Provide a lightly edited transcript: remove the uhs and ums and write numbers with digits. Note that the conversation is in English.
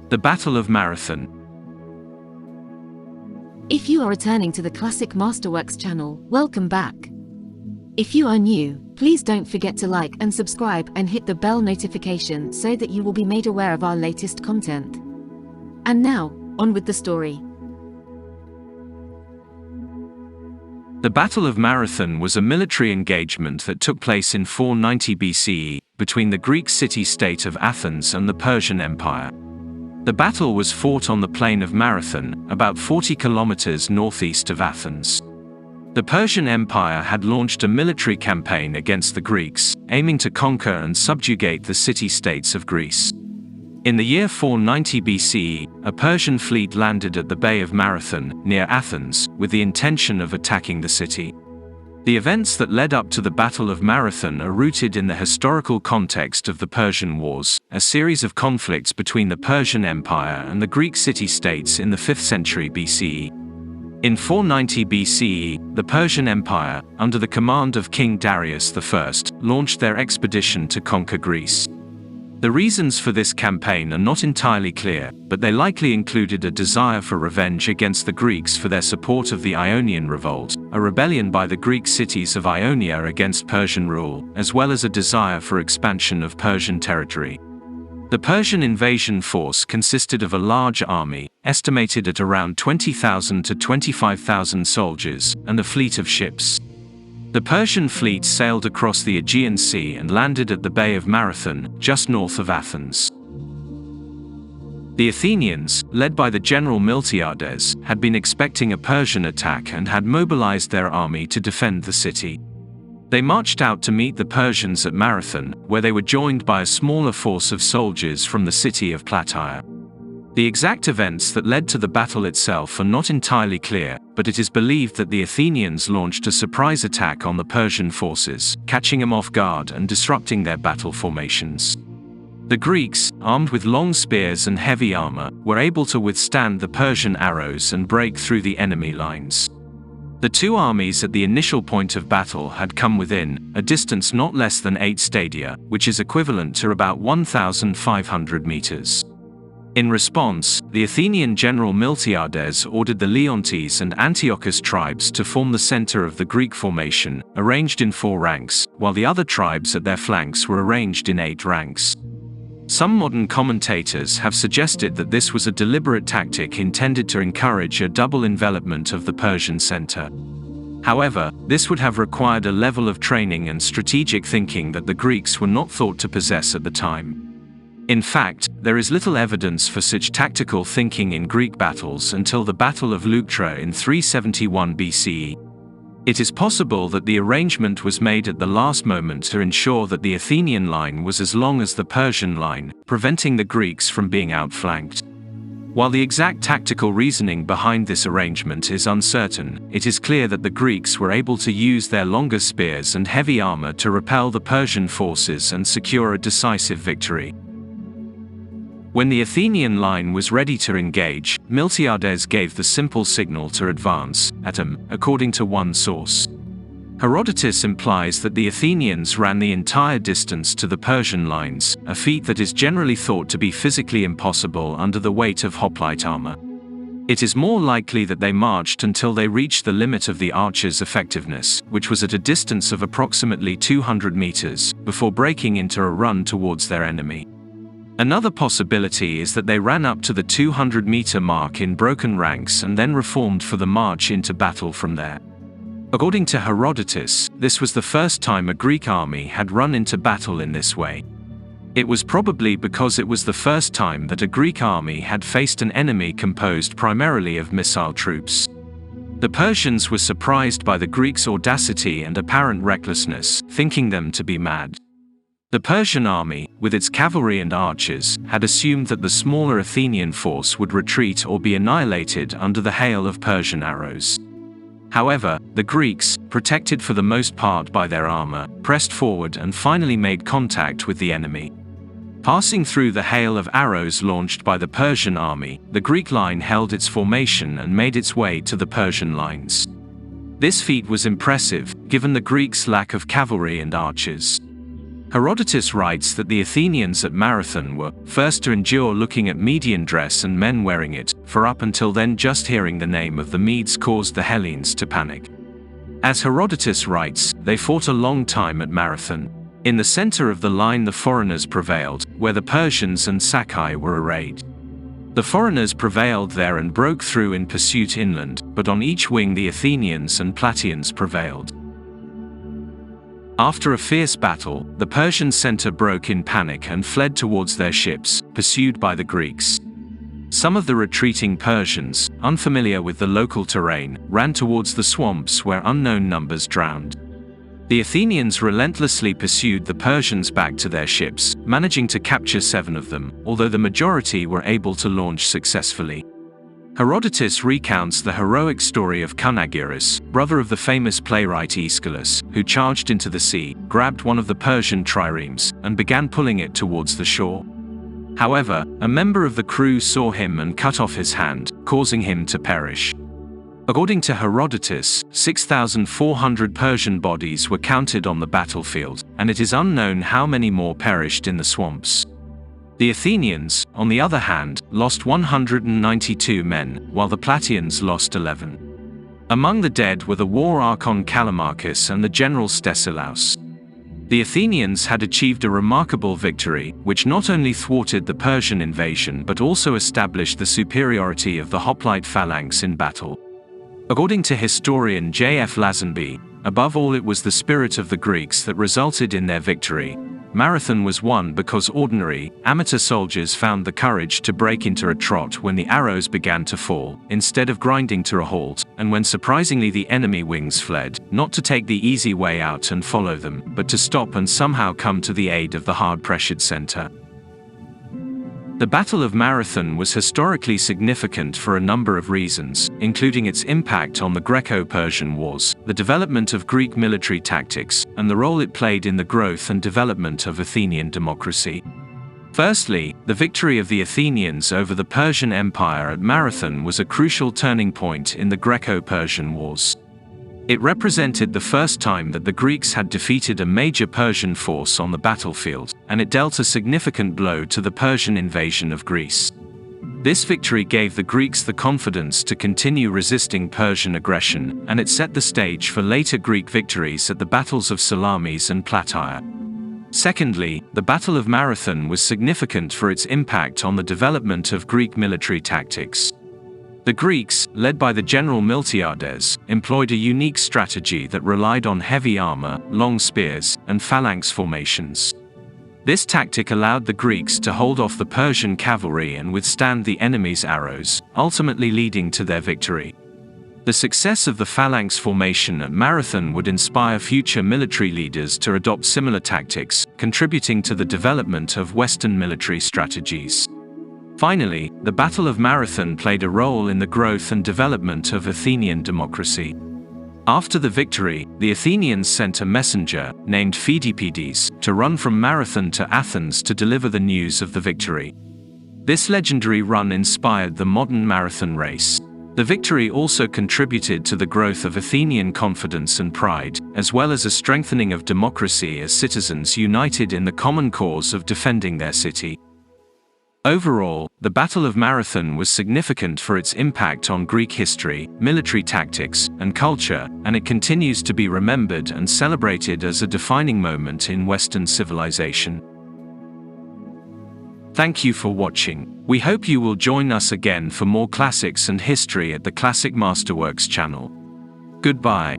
The Battle of Marathon. If you are returning to the Classic Masterworks channel, welcome back. If you are new, please don't forget to like and subscribe and hit the bell notification so that you will be made aware of our latest content. And now, on with the story. The Battle of Marathon was a military engagement that took place in 490 BCE between the Greek city-state of Athens and the Persian Empire. The battle was fought on the plain of Marathon, about 40 kilometers northeast of Athens. The Persian Empire had launched a military campaign against the Greeks, aiming to conquer and subjugate the city-states of Greece. In the year 490 BCE, a Persian fleet landed at the Bay of Marathon, near Athens, with the intention of attacking the city. The events that led up to the Battle of Marathon are rooted in the historical context of the Persian Wars, a series of conflicts between the Persian Empire and the Greek city-states in the 5th century BCE. In 490 BCE, the Persian Empire, under the command of King Darius I, launched their expedition to conquer Greece. The reasons for this campaign are not entirely clear, but they likely included a desire for revenge against the Greeks for their support of the Ionian Revolt, a rebellion by the Greek cities of Ionia against Persian rule, as well as a desire for expansion of Persian territory. The Persian invasion force consisted of a large army, estimated at around 20,000 to 25,000 soldiers, and a fleet of ships. The Persian fleet sailed across the Aegean Sea and landed at the Bay of Marathon, just north of Athens. The Athenians, led by the general Miltiades, had been expecting a Persian attack and had mobilized their army to defend the city. They marched out to meet the Persians at Marathon, where they were joined by a smaller force of soldiers from the city of Plataea. The exact events that led to the battle itself are not entirely clear, but it is believed that the Athenians launched a surprise attack on the Persian forces, catching them off guard and disrupting their battle formations. The Greeks, armed with long spears and heavy armor, were able to withstand the Persian arrows and break through the enemy lines. The two armies at the initial point of battle had come within a distance not less than 8 stadia, which is equivalent to about 1,500 meters. In response, the Athenian general Miltiades ordered the Leontes and Antiochus tribes to form the center of the Greek formation, arranged in 4 ranks, while the other tribes at their flanks were arranged in 8 ranks. Some modern commentators have suggested that this was a deliberate tactic intended to encourage a double envelopment of the Persian center. However, this would have required a level of training and strategic thinking that the Greeks were not thought to possess at the time. In fact, there is little evidence for such tactical thinking in Greek battles until the Battle of Leuctra in 371 BCE. It is possible that the arrangement was made at the last moment to ensure that the Athenian line was as long as the Persian line, preventing the Greeks from being outflanked. While the exact tactical reasoning behind this arrangement is uncertain, it is clear that the Greeks were able to use their longer spears and heavy armor to repel the Persian forces and secure a decisive victory. When the Athenian line was ready to engage, Miltiades gave the simple signal to advance, according to one source. Herodotus implies that the Athenians ran the entire distance to the Persian lines, a feat that is generally thought to be physically impossible under the weight of hoplite armor. It is more likely that they marched until they reached the limit of the archers' effectiveness, which was at a distance of approximately 200 meters, before breaking into a run towards their enemy. Another possibility is that they ran up to the 200-meter mark in broken ranks and then reformed for the march into battle from there. According to Herodotus, this was the first time a Greek army had run into battle in this way. It was probably because it was the first time that a Greek army had faced an enemy composed primarily of missile troops. The Persians were surprised by the Greeks' audacity and apparent recklessness, thinking them to be mad. The Persian army, with its cavalry and archers, had assumed that the smaller Athenian force would retreat or be annihilated under the hail of Persian arrows. However, the Greeks, protected for the most part by their armor, pressed forward and finally made contact with the enemy. Passing through the hail of arrows launched by the Persian army, the Greek line held its formation and made its way to the Persian lines. This feat was impressive, given the Greeks' lack of cavalry and archers. Herodotus writes that the Athenians at Marathon were first to endure looking at Median dress and men wearing it, for up until then just hearing the name of the Medes caused the Hellenes to panic. As Herodotus writes, they fought a long time at Marathon. In the center of the line the foreigners prevailed, where the Persians and Sakai were arrayed. The foreigners prevailed there and broke through in pursuit inland, but on each wing the Athenians and Plataeans prevailed. After a fierce battle, the Persian center broke in panic and fled towards their ships, pursued by the Greeks. Some of the retreating Persians, unfamiliar with the local terrain, ran towards the swamps where unknown numbers drowned. The Athenians relentlessly pursued the Persians back to their ships, managing to capture 7 of them, although the majority were able to launch successfully. Herodotus recounts the heroic story of Cunagiris, brother of the famous playwright Aeschylus, who charged into the sea, grabbed one of the Persian triremes, and began pulling it towards the shore. However, a member of the crew saw him and cut off his hand, causing him to perish. According to Herodotus, 6,400 Persian bodies were counted on the battlefield, and it is unknown how many more perished in the swamps. The Athenians, on the other hand, lost 192 men, while the Plataeans lost 11. Among the dead were the war archon Callimachus and the general Stesilaus. The Athenians had achieved a remarkable victory, which not only thwarted the Persian invasion but also established the superiority of the hoplite phalanx in battle. According to historian J.F. Lazenby, above all it was the spirit of the Greeks that resulted in their victory. Marathon was won because ordinary, amateur soldiers found the courage to break into a trot when the arrows began to fall, instead of grinding to a halt, and when surprisingly the enemy wings fled, not to take the easy way out and follow them, but to stop and somehow come to the aid of the hard-pressured center. The Battle of Marathon was historically significant for a number of reasons, including its impact on the Greco-Persian Wars, the development of Greek military tactics, and the role it played in the growth and development of Athenian democracy. Firstly, the victory of the Athenians over the Persian Empire at Marathon was a crucial turning point in the Greco-Persian Wars. It represented the first time that the Greeks had defeated a major Persian force on the battlefield, and it dealt a significant blow to the Persian invasion of Greece. This victory gave the Greeks the confidence to continue resisting Persian aggression, and it set the stage for later Greek victories at the battles of Salamis and Plataea. Secondly, the Battle of Marathon was significant for its impact on the development of Greek military tactics. The Greeks, led by the general Miltiades, employed a unique strategy that relied on heavy armor, long spears, and phalanx formations. This tactic allowed the Greeks to hold off the Persian cavalry and withstand the enemy's arrows, ultimately leading to their victory. The success of the phalanx formation at Marathon would inspire future military leaders to adopt similar tactics, contributing to the development of Western military strategies. Finally, the Battle of Marathon played a role in the growth and development of Athenian democracy. After the victory, the Athenians sent a messenger, named Pheidippides, to run from Marathon to Athens to deliver the news of the victory. This legendary run inspired the modern marathon race. The victory also contributed to the growth of Athenian confidence and pride, as well as a strengthening of democracy as citizens united in the common cause of defending their city. Overall, the Battle of Marathon was significant for its impact on Greek history, military tactics, and culture, and it continues to be remembered and celebrated as a defining moment in Western civilization. Thank you for watching. We hope you will join us again for more classics and history at the Classic Masterworks channel. Goodbye.